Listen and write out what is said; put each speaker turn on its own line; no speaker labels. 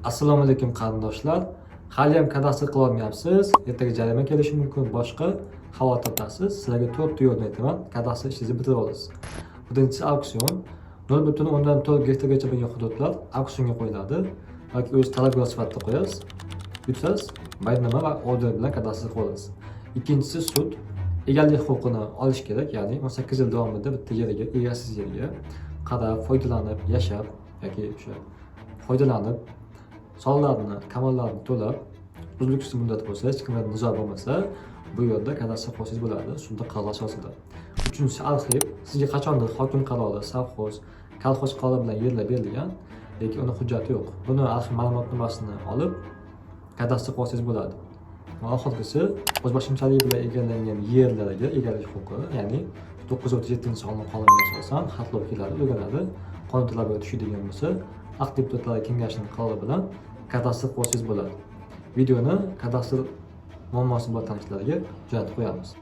Assalomu alaykum qarindoshlar. Hali ham kadastr qila olmayapsiz, ertaga jarima kelishi mumkin, boshqa xavotirdasiz. Sizlarga 4 yo'lni aytaman, kadastr ishingizni bitirib olasiz. Birinchisi auksion. 0.4 gektargacha bo'lgan hududlar auksionga qo'yiladi yoki o'z talabgor sifatida qo'yasiz. Yutasiz, bayonnoma va order bilan kadastr qilib olasiz. Ikkinchisi sud. Egalik huquqini olish kerak, ya'ni 18 yil davomida bitta yeriga, egasiz yerga qarab, foydalanib, yashab yoki o'sha foydalanib sonlarni, kamallarni to'lab, uzluksiz muddat bo'lsa, hech kimdan nizo bo'lmasa, bu yerda kadastr qilsangiz bo'ladi, sudda qaror asosida. Uchinchisi arxiv. Sizga qachondir hokim qarori, savxoz, kolxoz qarori bilan yerlar berilgan, lekin uni hujjati yo'q. Buni arxiv ma'lumotnomasini olib, kadastr qilsangiz bo'ladi. Va oxirgisi, o'zboshimchalik bilan egallangan yerlarga egalik huquqi, ya'ni 937-sonli qonunga asosan xatlov keladi, o'rganadi. Qonun talabiga tushadigan bo'lsa, Aq deputatlar kengashining qarori bilan kadastr qilsangiz bo'ladi. Videoni kadastr muammosi bilan tanishlarga jo'natib qo'yamiz.